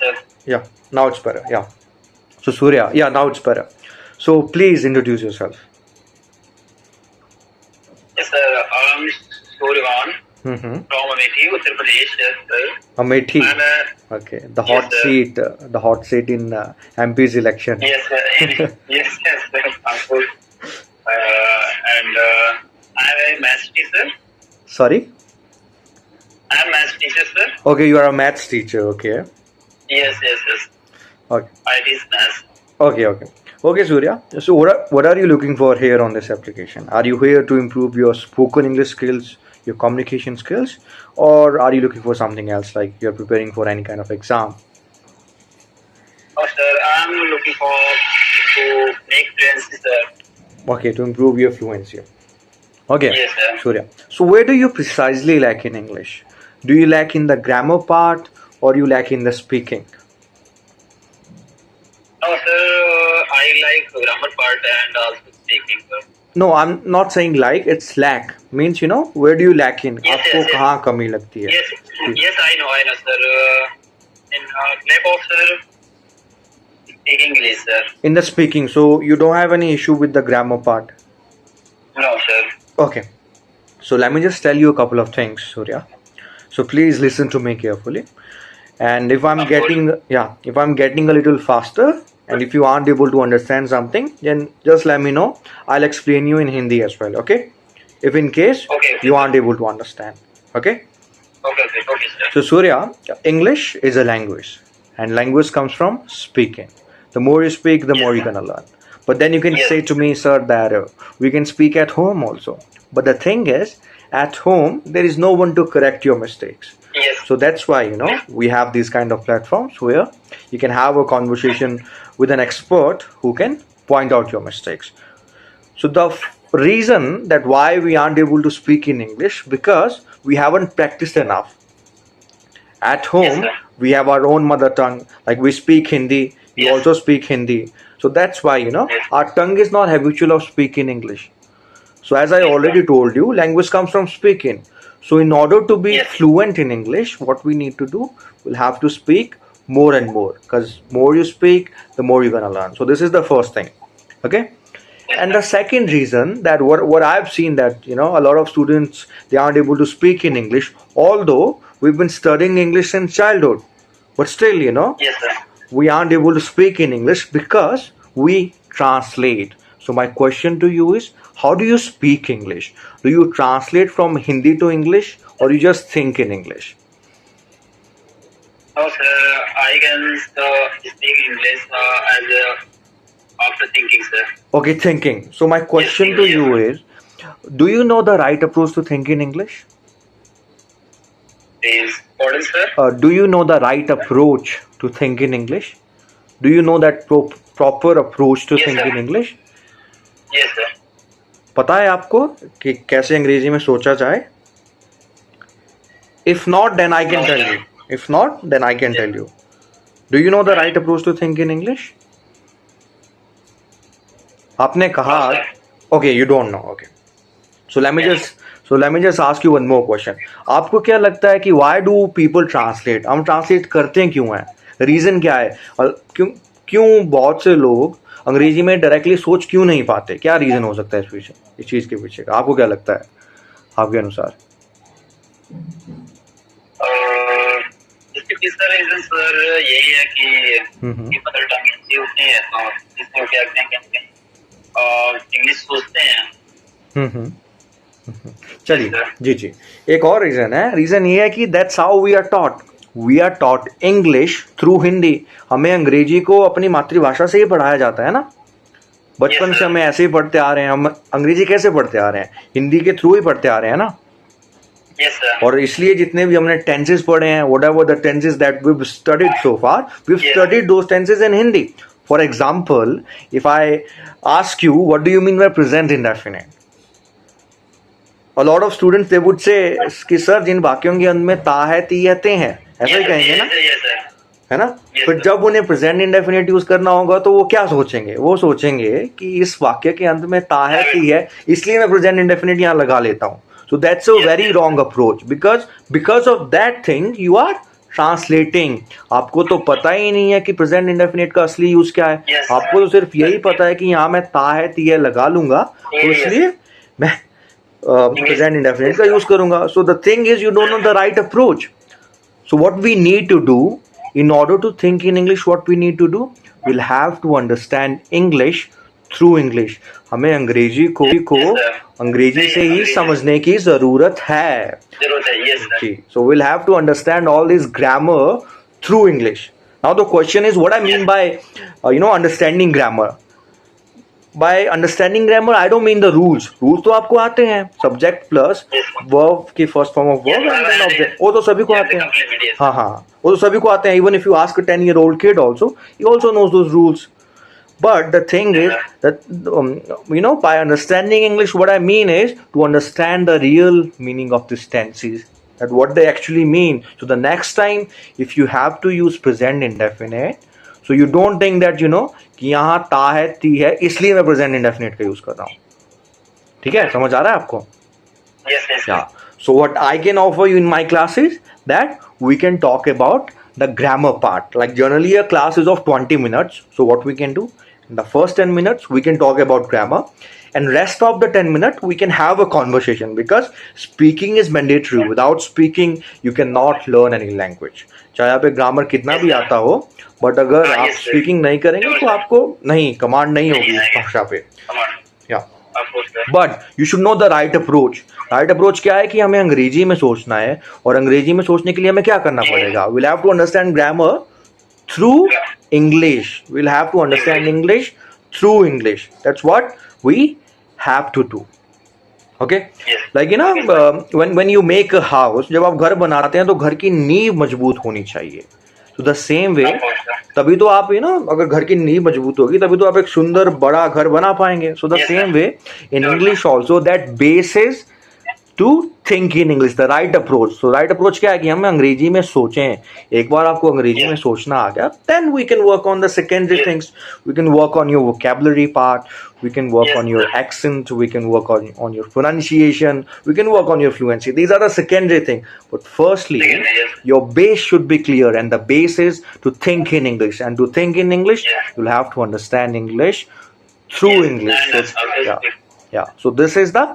sir. Yeah, now it's better. Yeah. So Surya, yeah, now it's better. So please introduce yourself. Yes, sir. I'm Suryavan Mm-hmm. from Amethi, Uttar Pradesh. Yes, sir. Amethi. I'm Okay, the yes, hot sir. seat, in MP's election. Yes, sir. Yes, yes, sir. I'm good. And I'm a maths teacher. Sorry. I'm a maths teacher, sir. Okay, you are a maths teacher. Okay. Yes, yes, yes. Okay. I teach maths. Okay, Surya. So what are you looking for here on this application? Are you here to improve your spoken English skills, your communication skills, or are you looking for something else, like you're preparing for any kind of exam? Oh, sir. I'm looking for to make friends, sir. Okay, to improve your fluency. Okay, Yes, sir. Surya. So where do you precisely lack in English? Do you lack in the grammar part, or you lack in the speaking? No, sir. I like grammar part and also speaking, sir. No, I'm not saying like, it's lack. Means, where do you lack in? Yes, आपको yes, yes. कहाँ कमी लगती है? Yes, yes, I know, sir. In lack of, sir, speaking English, sir. In the speaking, so you don't have any issue with the grammar part? No, sir. Okay. So let me just tell you a couple of things, Surya. So please listen to me carefully. And if I'm Of course. getting a little faster, and if you aren't able to understand something, then just let me know. I'll explain you in Hindi as well, okay? If in case Okay. you aren't able to understand, okay? Okay, sir. Okay, sir. So Surya, English is a language, and language comes from speaking. The more you speak, the Yes, more you're sir. gonna learn. But then you can Yes. say to me, sir, that we can speak at home also. But the thing is, at home there is no one to correct your mistakes. Yes. So that's why we have these kind of platforms where you can have a conversation with an expert who can point out your mistakes. So the reason that why we aren't able to speak in English, because we haven't practiced enough. At home, sir. we have our own mother tongue. Like we speak Hindi, you Yes. also speak Hindi. So that's why Yes. our tongue is not habitual of speaking English. So as I Yes, already sir. told you, language comes from speaking. So in order to be Yes. fluent in English, what we need to do, we'll have to speak more and more. Because more you speak, the more you're gonna learn. So this is the first thing. Okay. Yes, And sir. the second reason that what I've seen that a lot of students, they aren't able to speak in English, although we've been studying English since childhood, but still Yes, sir. we aren't able to speak in English because we translate. So my question to you is, how do you speak English? Do you translate from Hindi to English, or you just think in English? No, sir. I can speak English as after thinking, sir. Okay, thinking. So my question to you is, do you know the right approach to think in English? Please, pardon, sir. Do you know the right approach to think in English? Do you know that proper approach to Yes, think sir. in English? Yes, sir. पता है आपको कि कैसे अंग्रेजी में सोचा जाए? If not, then I can No, tell sir. you. If not, then I can tell you. Do you know the right approach to think in English? आपने कहा, No, sir. okay, you don't know. Okay. So let me Yes. just ask you one more question. आपको क्या लगता है कि why do people translate? हम translate करते हैं क्यों हैं? Reason क्या है? और क्यों बहुत से लोग अंग्रेजी में डायरेक्टली सोच क्यों नहीं पाते? क्या रीजन हो सकता है इस चीज के पीछे का? आपको क्या लगता है आपके अनुसार? इसके तीसरा रीजन सर यही है कि मदर टंग हिंदी होती है, तो इसमें क्या करेंगे, इंग्लिश सोचते हैं. चलिए जी एक और रीजन है. रीजन ये है कि that's how we are taught English through Hindi. हमें अंग्रेजी को अपनी मातृभाषा से ही पढ़ाया जाता है ना. बचपन से हमें ऐसे ही पढ़ते आ रहे हैं. हम अंग्रेजी कैसे पढ़ते आ रहे हैं? हिंदी के थ्रू ही पढ़ते आ रहे हैं ना. Yes, sir. और इसलिए जितने भी हमने टेंसेस पढ़े हैं, whatever the tenses that we've studied so far, we've Yes. studied those tenses in Hindi. For example, if I ask you, what do you mean by present indefinite? A lot of students, they would say कि sir जिन वाक्यों के अंत में ता है, ती है, ते हैं, ऐसा ही कहेंगे ना, Yes, sir. है ना. Yes, फिर sir. जब उन्हें प्रेजेंट इंडेफिनिट यूज करना होगा तो वो क्या सोचेंगे? वो सोचेंगे कि इस वाक्य के अंत में ता है, ती है, इसलिए मैं प्रेजेंट इंडेफिनिट यहाँ लगा लेता हूँ. So that's a very wrong approach, because of that thing you are translating, आपको तो पता ही नहीं है कि प्रेजेंट इंडेफिनिट का असली यूज क्या है. Yes, sir. आपको तो सिर्फ यही पता है कि यहाँ मैं ता है ती है लगा लूंगा, तो Yes. इसलिए मैं प्रेजेंट इंडेफिनिट का यूज करूंगा. So the thing is you don't know the right approach. So what we need to do in order to think in English, what we need to do, we'll have to understand English through English. हमें अंग्रेजी को Yes, sir. अंग्रेजी से ही अंग्रेजी समझने की जरूरत है. जरूरत है. Yes, sir. Ji. So we'll have to understand all this grammar through English. Now the question is what I mean by understanding grammar. By understanding grammar, I don't mean the rules. Rules तो आपको आते हैं. Subject plus verb की first form of verb and then object. वो तो सभी को आते हैं. हाँ हाँ, वो तो सभी को आते हैं. Even if you ask a 10-year-old kid also, he also knows those rules. But the thing is that by understanding English, what I mean is to understand the real meaning of these tenses, that what they actually mean. So the next time if you have to use present indefinite, so you don't think that कि यहाँ ता है ती है इसलिए मैं present indefinite का use कर रहा हूँ. ठीक है, समझ आ रहा है आपको? Yes, yes. Yeah. So what I can offer you in my class is that we can talk about the grammar part. Like generally a class is of 20 minutes. So what we can do, in the first 10 minutes we can talk about grammar, and rest of the 10 minutes we can have a conversation, because speaking is mandatory. Without speaking you cannot learn any language. चाहे आप grammar कितना भी आता हो, but अगर आप speaking नहीं करेंगे तो आपको नहीं कमांड नहीं होगी इस भाषा पे. या but you should know the right approach. Right approach क्या है कि हमें अंग्रेजी में सोचना है, और अंग्रेजी में सोचने के लिए हमें क्या करना पड़ेगा? Will have to understand grammar through English. Will have to understand English through English. That's what we have to do. Okay, like when you make a house, जब आप घर बनाते हैं तो घर की नींव मजबूत होनी चाहिए. तो द सेम वे, तभी तो आप अगर घर की नींव मजबूत होगी तभी तो आप एक सुंदर बड़ा घर बना पाएंगे. So the same way in English also, that base is to think in English, the right approach. So right approach क्या है कि हम अंग्रेजी में सोचें. एक बार आपको अंग्रेजी में सोचना आ गया, then we can work on the secondary things. We can work on your vocabulary part, we can work on your accent, we can work on your pronunciation, we can work on your fluency. These are the secondary thing. But firstly, your base should be clear, and the base is to think in English. And to think in English, you'll have to understand English through English. So, yeah. So this is the